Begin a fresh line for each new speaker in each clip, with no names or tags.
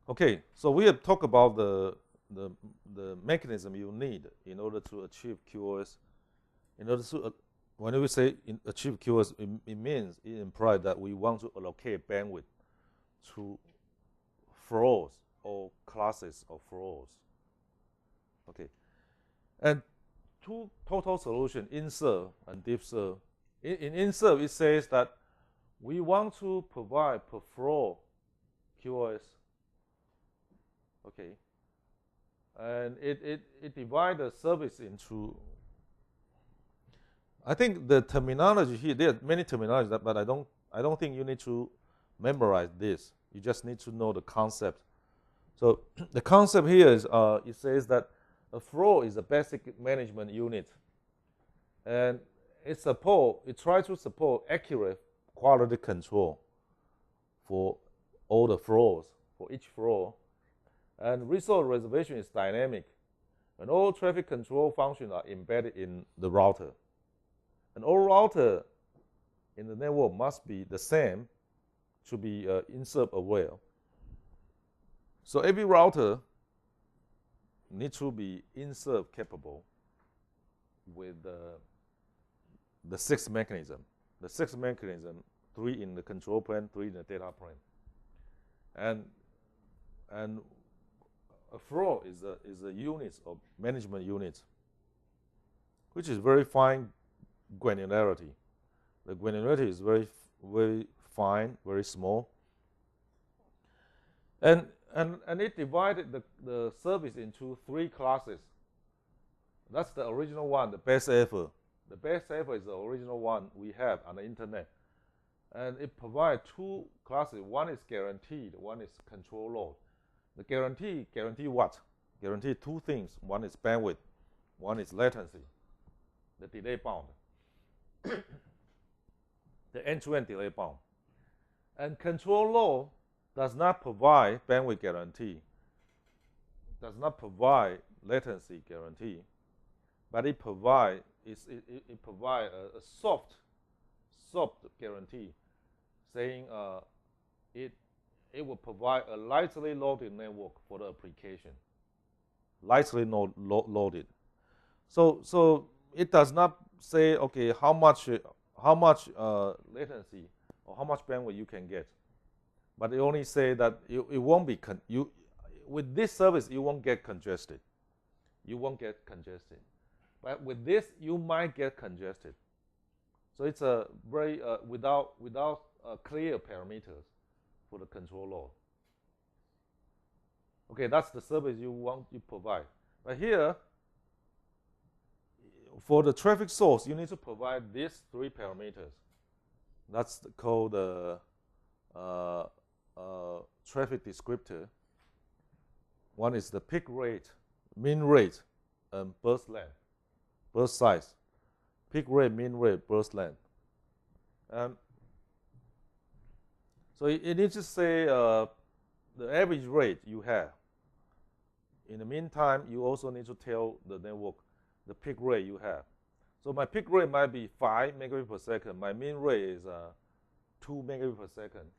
Okay, so we have talked about the mechanism you need in order to achieve QoS. In order to, when we say achieve QoS, it implies that we want to allocate bandwidth to flows or classes of flows. Okay, and two total solutions, in-serve and deep-serve. In in-serve, it says that we want to provide per flow QoS. Okay, and it divides the service into. I think the terminology here, there are many terminologies, but I don't think you need to memorize this. You just need to know the concept. So the concept here is it says that a flow is a basic management unit, and it tries to support accurate quality control for all the flows, for each flow. And resource reservation is dynamic, and all traffic control functions are embedded in the router. And all router in the network must be the same to be in-serve aware. So every router needs to be in-serve capable with the six mechanism. The six mechanism, 3 in the control plane, 3 in the data plane. And a flow is a unit of management unit, which is very fine granularity. The granularity is very fine, very small. And it divided the service into 3 classes. That's the original one, the best effort. The best effort is the original one we have on the internet. And it provides 2 classes. One is guaranteed, one is control load. The guarantee what? Guarantee 2 things. One is bandwidth, one is latency, the delay bound. The end-to-end delay bound. And control load does not provide bandwidth guarantee, does not provide latency guarantee, but it provides a soft guarantee, saying it will provide a lightly loaded network for the application. Lightly loaded. So it does not say, okay, how much latency or how much bandwidth you can get, but it only say that it won't be with this service you won't get congested. You won't get congested, but with this you might get congested. So it's a very without clear parameters for the control load. Okay, that's the service you want to provide. But here, for the traffic source, you need to provide these 3 parameters. That's called the traffic descriptor. One is the peak rate, mean rate, and burst length, burst size. Peak rate, mean rate, burst length. So it needs to say the average rate you have. In the meantime, you also need to tell the network the peak rate you have. So my peak rate might be 5 megabits per second. My mean rate is 2 megabits per second.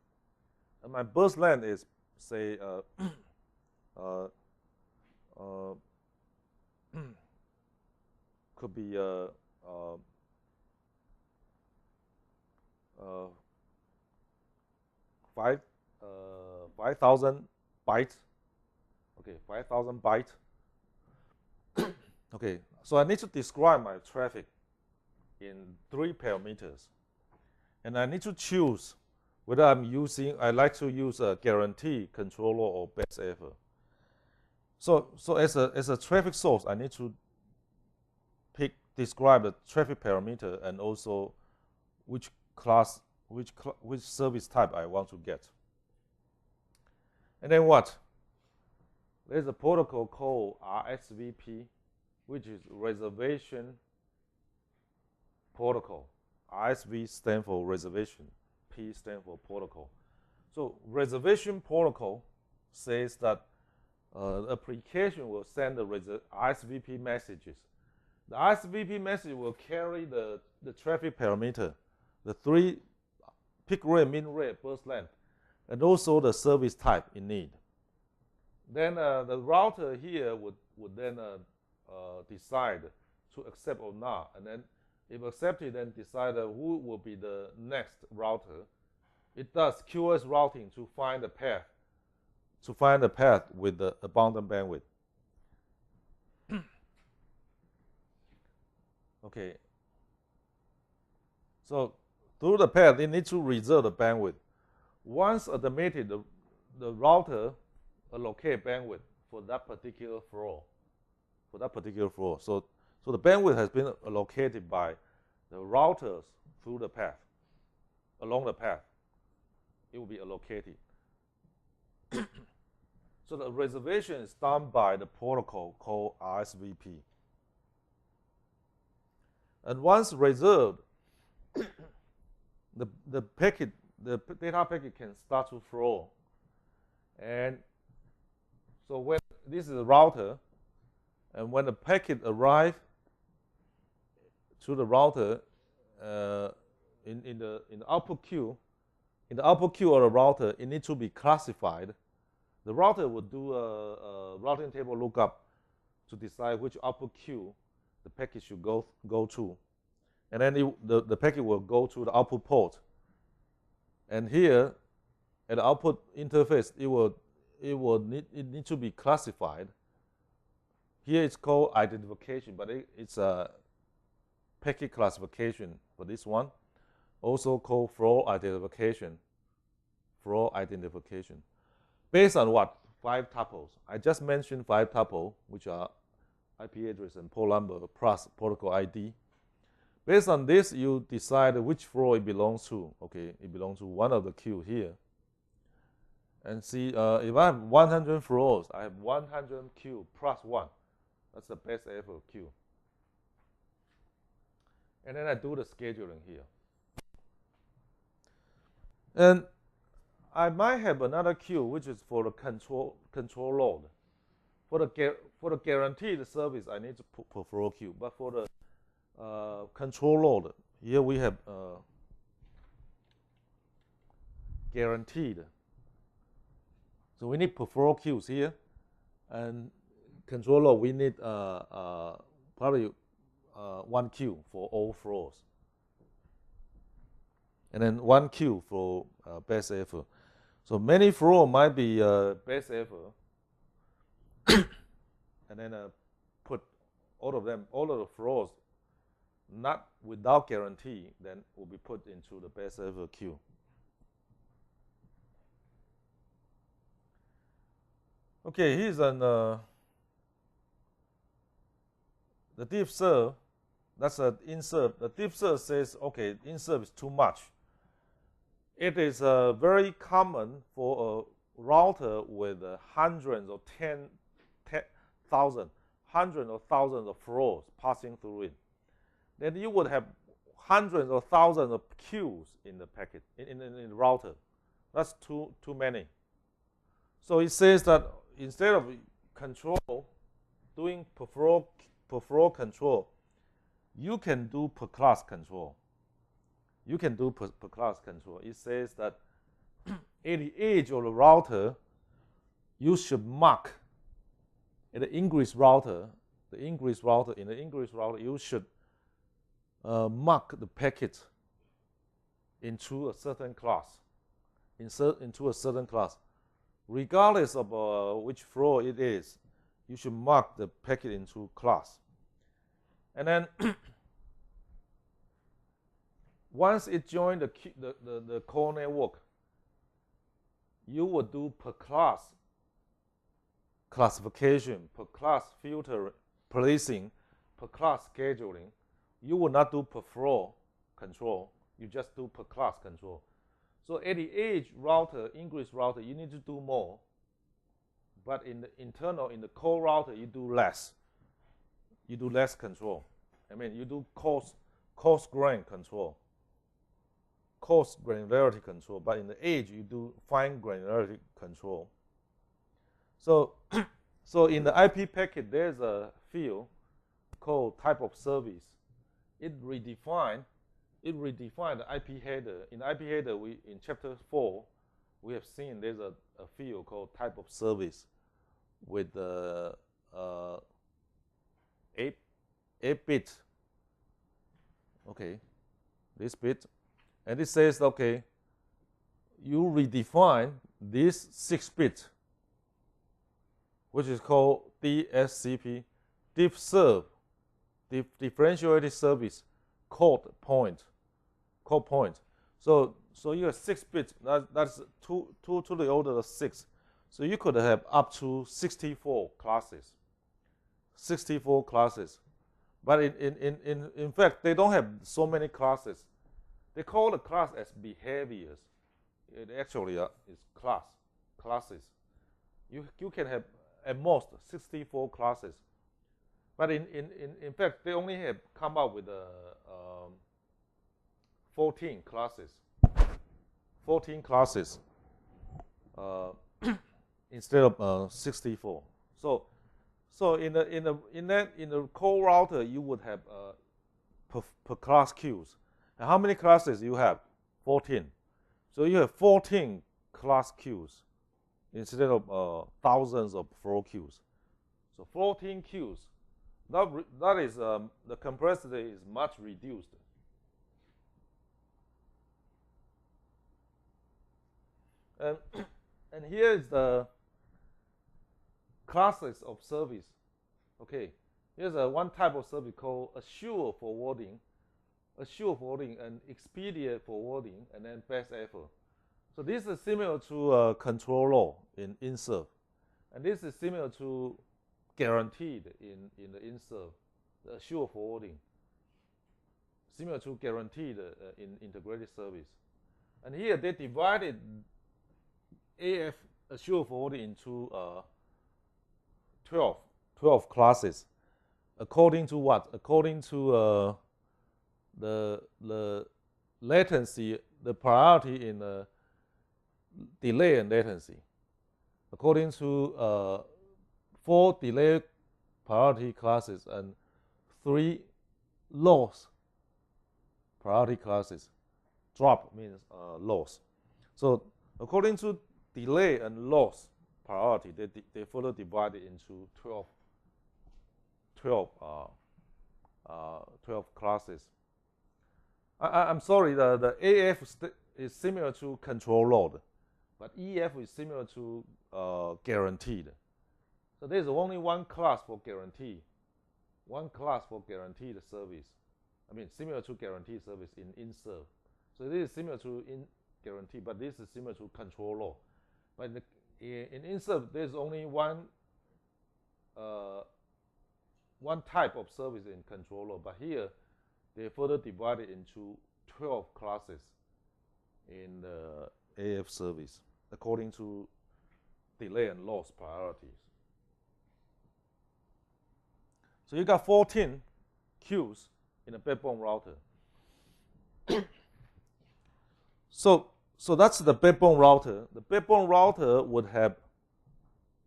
And my burst length is, say, could be 5,000 bytes. Okay, 5,000 bytes. Okay, so I need to describe my traffic in 3 parameters, and I need to choose whether I like to use a guarantee, controller, or best effort. So as a traffic source, I need to describe the traffic parameter and also which service type I want to get. And then what? There's a protocol called RSVP, which is reservation protocol. RSV stands for reservation, P stands for protocol. So reservation protocol says that the application will send the RSVP messages. The RSVP message will carry the traffic parameter, the 3 peak rate, mean rate, burst length, and also the service type in need. then the router here would then decide to accept or not, and then if accepted, then decide who will be the next router. It does QoS routing to find the path, with the abundant bandwidth. Okay. So through the path, it needs to reserve the bandwidth. Once automated, the router allocate bandwidth for that particular flow. So the bandwidth has been allocated by the routers through the path, along the path. It will be allocated. So the reservation is done by the protocol called RSVP. And once reserved, the data packet can start to flow. And so when this is a router, and when the packet arrives to the router in the output queue, of the router, it needs to be classified. The router will do a routing table lookup to decide which output queue the packet should go to, and then the packet will go to the output port. And here, at the output interface, it need to be classified. Here it's called identification, but it's a packet classification for this one, also called flow identification. Based on what? 5 tuples. I just mentioned 5 tuples, which are IP address and port number plus protocol ID. Based on this, you decide which flow it belongs to. Okay, it belongs to one of the queue here. And see, if I have 100 flows, I have 100 queue plus 1. That's the best effort queue. And then I do the scheduling here. And I might have another queue which is for the control load. For the guaranteed service, I need to put flow queue. But for the control load, here we have guaranteed. So we need flow queues here, and control load we need probably 1 queue for all flows, and then 1 queue for best effort. So many flow might be best effort, and then put all of the flows not without guarantee, then will be put into the best effort queue. Okay, here's the diff serve. That's an insert. The diff serve says, okay, insert is too much. It is very common for a router with hundreds or hundreds of thousands of flows passing through it. Then you would have hundreds or thousands of queues in the packet, in the router. That's too many. So it says that instead of doing per flow control, you can do per class control. Per class control. It says that at the edge of the router, you should mark at the ingress router. You should mark the packet into a certain class. Into a certain class. Regardless of which flow it is, you should mark the packet into class. And then once it joins the core network, you will do per class classification, per class filter placing, per class scheduling. You will not do per flow control. You just do per class control. So at the edge router, ingress router, you need to do more. But in the core router, you do less. You do less control. I mean, you do coarse grain control, coarse granularity control. But in the edge, you do fine granularity control. So, in the IP packet, there's a field called type of service. It redefined the IP header. In the IP header, in chapter 4, we have seen there's a field called type of service. with the 8-bit, okay, this bit, and it says, okay, you redefine this 6-bit, which is called DSCP, differentiated service code point. So you have 6 bits. That's 2 to the order of 6. So you could have up to 64 classes. 64 classes. But in fact, they don't have so many classes. They call the class as behaviors. It actually is classes. You can have at most 64 classes. But in fact, they only have come up with 14 classes. 14 classes instead of 64. So in the core router, you would have per class queues. And how many classes you have? 14. So you have 14 class queues instead of thousands of flow queues. So 14 queues. That is the complexity is much reduced. And here is the classes of service. Okay, here's one type of service called assure forwarding, and expedient forwarding, and then best effort. So this is similar to control law in INSERV, and this is similar to guaranteed in the INSERV, the assure forwarding, similar to guaranteed in integrated service. And here they divided AF assure forwarding into 12 classes. According to what? According to the latency, the priority in delay and latency. According to 4 delay priority classes and 3 loss priority classes. Drop means loss. So according to delay and loss priority, they further divide it into 12 classes. I'm sorry, the AF is similar to control load, but EF is similar to guaranteed. So there's only one class for guarantee, service. I mean, similar to guaranteed service in INSERV. So this is similar to guarantee, but this is similar to control law. But in INSERV, there's only one type of service in control law, but here they further divide it into 12 classes in the AF service according to delay and loss priorities. So you got 14 queues in a backbone router. So that's the backbone router. The backbone router would have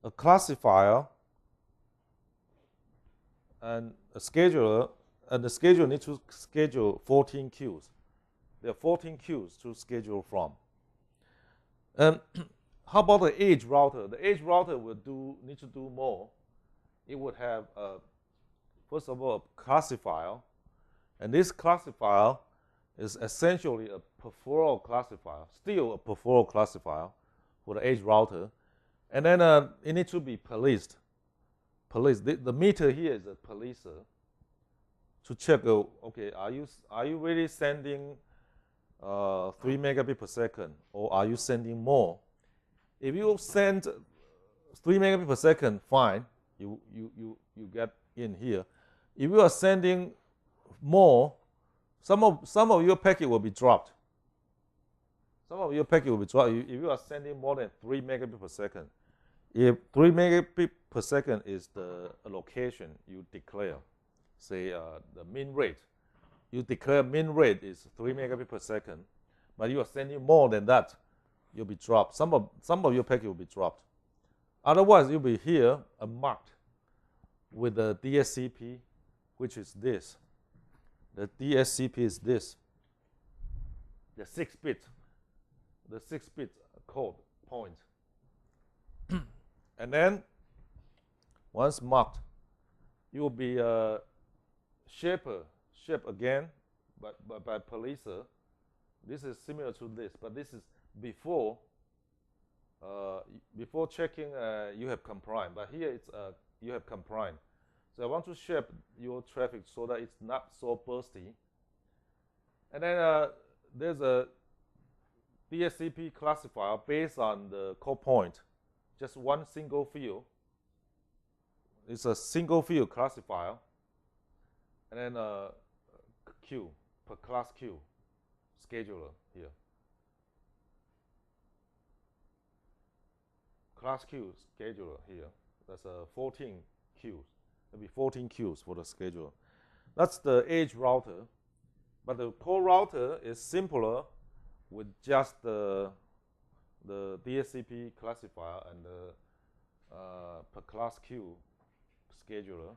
a classifier and a scheduler, and the scheduler needs to schedule 14 queues. There are 14 queues to schedule from. And how about the edge router? The edge router would need to do more. It would have first of all a classifier, and this classifier is essentially a peripheral classifier, still a peripheral classifier for the edge router. And then it needs to be policed. The meter here is a policer to check, okay, are you really sending 3 megabits per second, or are you sending more? If you send 3 megabits per second, fine, you get in here. If you are sending more, some of your packet will be dropped. If you are sending more than 3 megabits per second, if 3 megabits per second is the allocation you declare, say the mean rate, you declare mean rate is 3 megabits per second, but you are sending more than that, you'll be dropped. Some of your packet will be dropped. Otherwise, you'll be here marked with the DSCP, which is this. The DSCP is this. The 6-bit code point. And then once marked, it will be shaped again by policer. This is similar to this, but this is before checking you have compliant. But here it's you have compliant. So I want to shape your traffic so that it's not so bursty. And then there's a DSCP classifier based on the call point, just one single field. It's a single field classifier, and then Q per class Q scheduler here. Class Q scheduler here. That's 14 queues. There'll be 14 queues for the scheduler. That's the edge router, but the core router is simpler with just the DSCP classifier and the per class Q scheduler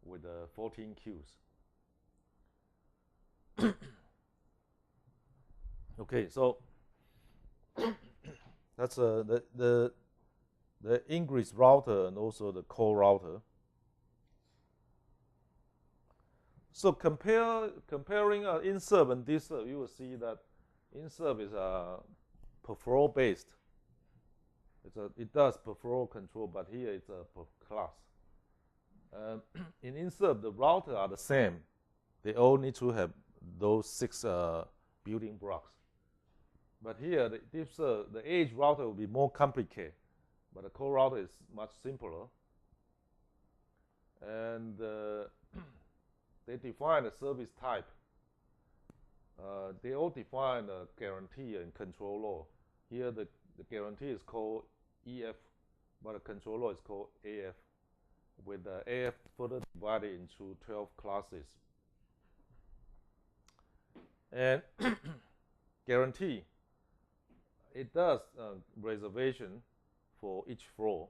with 14 queues. Okay, so that's the ingress router and also the core router. So comparing INSERV and DSERV, you will see that INSERV is per flow based. It does per flow control, but here it's per class. In INSERV, the routers are the same. They all need to have those 6 building blocks. But here, the edge router will be more complicated, but the core router is much simpler. And they define a service type. They all define a guarantee and control law. Here, the guarantee is called EF, but the control law is called AF, with the AF further divided into 12 classes. And guarantee, it does reservation for each floor,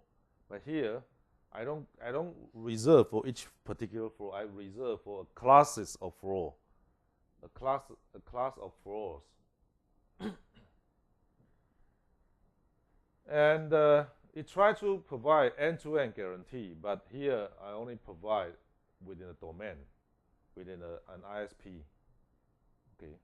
but here I don't reserve for each particular floor. I reserve for classes of floor, a class of floors. And it tries to provide end-to-end guarantee, but here I only provide within a domain, within an ISP. Okay.